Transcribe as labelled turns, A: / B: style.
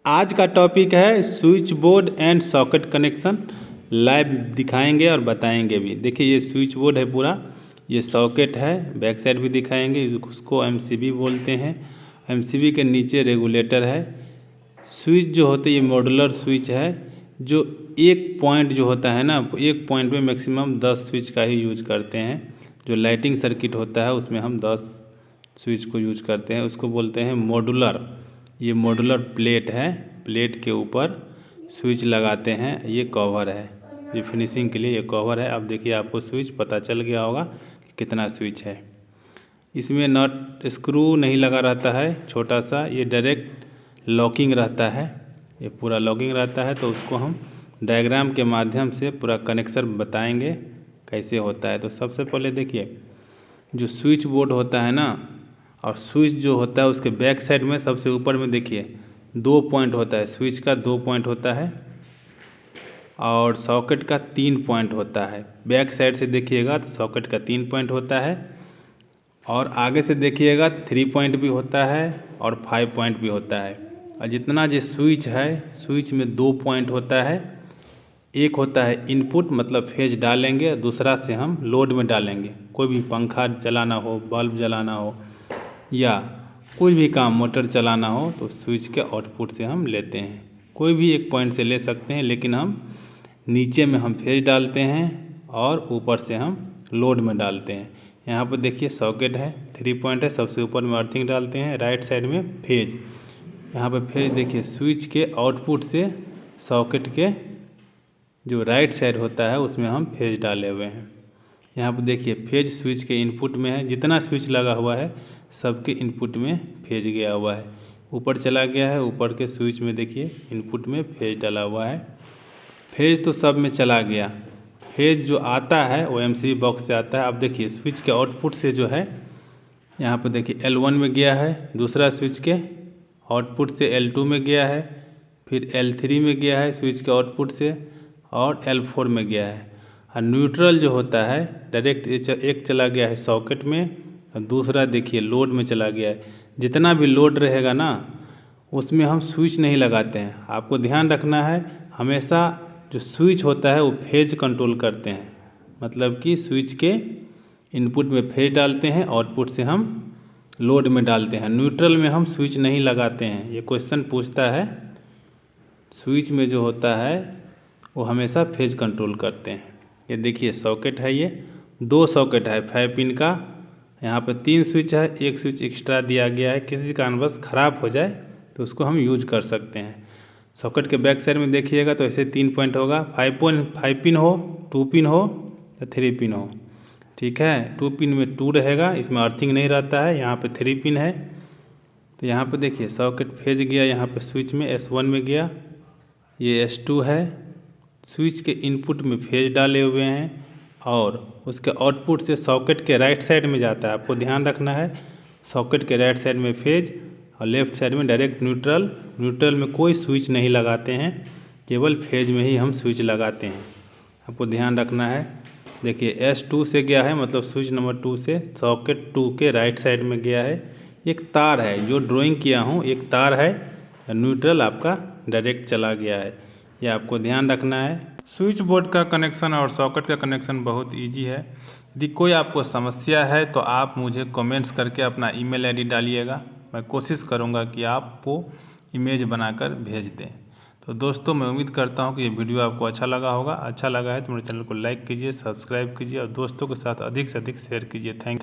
A: आज का टॉपिक है switch board and socket connection. Live दिखाएंगे और बताएंगे भी। देखिए ये स्विच बोर्ड है पूरा, ये सॉकेट है, बैक साइड भी दिखाएंगे। उसको एमसीबी बोलते हैं। एमसीबी के नीचे रेगुलेटर है। स्विच जो होते हैं ये मॉड्यूलर स्विच है, जो एक पॉइंट जो होता है ना, एक पॉइंट में मैक्सिमम 10 स्विच का ही यूज करते हैं। जो लाइटिंग सर्किट होता है उसमें हम 10 स्विच को यूज करते हैं, उसको बोलते हैं मॉड्यूलर। ये मॉड्यूलर प्लेट है, प्लेट के ऊपर स्विच लगाते हैं। ये कवर है, ये फिनिशिंग के लिए ये कवर है। अब देखिए आपको स्विच पता चल गया होगा कि कितना स्विच है। इसमें नट स्क्रू नहीं लगा रहता है, छोटा सा, ये डायरेक्ट लॉकिंग रहता है। ये पूरा लॉकिंग रहता है, तो उसको हम डायग्राम के माध्यम से पूरा कनेक्शन बताएंगे कैसे होता है। तो सबसे पहले देखिए, जो स्विच बोर्ड होता है ना, और स्विच जो होता है उसके बैक साइड में सबसे ऊपर में देखिए 2 पॉइंट होता है। स्विच का 2 पॉइंट होता है और सॉकेट का 3 पॉइंट होता है। बैक साइड से देखिएगा तो सॉकेट का 3 पॉइंट होता है, और आगे से देखिएगा 3 पॉइंट भी होता है और 5 पॉइंट भी होता है। और जितना जो स्विच है, स्विच में 2 पॉइंट होता है। एक होता है इनपुट, मतलब फेज डालेंगे, दूसरा से हम लोड में डालेंगे। कोई भी पंखा चलाना हो, बल्ब जलाना हो, या कोई भी काम मोटर चलाना हो, तो स्विच के आउटपुट से हम लेते हैं। कोई भी एक पॉइंट से ले सकते हैं, लेकिन हम नीचे में हम फेज डालते हैं और ऊपर से हम लोड में डालते हैं। यहाँ पर देखिए सॉकेट है, 3 पॉइंट है, सबसे ऊपर में अर्थिंग डालते हैं, राइट साइड में फेज। यहाँ पर फेज देखिए, स्विच के आउटपुट से सॉकेट के जो राइट साइड होता है उसमें हम फेज डाले हुए हैं। यहाँ पर देखिए फेज स्विच के इनपुट में है। जितना स्विच लगा हुआ है सबके इनपुट में फेज गया हुआ है। ऊपर चला गया है, ऊपर के स्विच में देखिए इनपुट में फेज डाला हुआ है। फेज तो सब में चला गया। फेज जो आता है वो एमसीबी बॉक्स से आता है। अब देखिए स्विच के आउटपुट से जो है, यहाँ पर देखिए L1 में गया है, दूसरा स्विच के आउटपुट से L2 में गया है, फिर L3 में गया है स्विच के आउटपुट से, और L4 में गया है। और न्यूट्रल जो होता है डायरेक्ट एक चला गया है सॉकेट में, और दूसरा देखिए लोड में चला गया है। जितना भी लोड रहेगा ना, उसमें हम स्विच नहीं लगाते हैं। आपको ध्यान रखना है, हमेशा जो स्विच होता है वो फेज कंट्रोल करते हैं। मतलब कि स्विच के इनपुट में फेज डालते हैं, आउटपुट से हम लोड में डालते हैं। न्यूट्रल में हम स्विच नहीं लगाते हैं। ये क्वेश्चन पूछता है। स्विच में जो होता है वो हमेशा फेज कंट्रोल करते हैं। ये देखिए सॉकेट है, ये 2 सॉकेट है 5 पिन का। यहाँ पर 3 स्विच है, एक स्विच एक्स्ट्रा दिया गया है। किसी कारणवश ख़राब हो जाए तो उसको हम यूज कर सकते हैं। सॉकेट के बैक साइड में देखिएगा तो ऐसे 3 पॉइंट होगा। 5 पिन हो, 2 पिन हो या 3 पिन हो, ठीक है। 2 पिन में 2 रहेगा, इसमें अर्थिंग नहीं रहता है। यहाँ पे 3 पिन है, तो यहाँ पे देखिए सॉकेट फेज गया, यहाँ पे स्विच में S1 में गया, ये S2 है। स्विच के इनपुट में फेज डाले हुए हैं, और उसके आउटपुट से सॉकेट के राइट साइड में जाता है। आपको ध्यान रखना है, सॉकेट के राइट साइड में फेज और लेफ्ट साइड में डायरेक्ट न्यूट्रल। न्यूट्रल में कोई स्विच नहीं लगाते हैं, केवल फेज में ही हम स्विच लगाते हैं। आपको ध्यान रखना है। देखिए S2 से गया है, मतलब स्विच नंबर 2 से सॉकेट 2 के राइट साइड में गया है। एक तार है, जो ड्राइंग किया हूँ एक तार है, न्यूट्रल आपका डायरेक्ट चला गया है। ये आपको ध्यान रखना है। स्विच बोर्ड का कनेक्शन और सॉकेट का कनेक्शन बहुत इजी है। यदि कोई आपको समस्या है तो आप मुझे कमेंट्स करके अपना ईमेल आईडी डालिएगा। मैं कोशिश करूँगा कि आपको इमेज बनाकर भेज दें। तो दोस्तों मैं उम्मीद करता हूँ कि ये वीडियो आपको अच्छा लगा होगा। अच्छा लगा है तो मेरे चैनल को लाइक कीजिए, सब्सक्राइब कीजिए और दोस्तों के साथ अधिक से अधिक शेयर कीजिए। Thank you.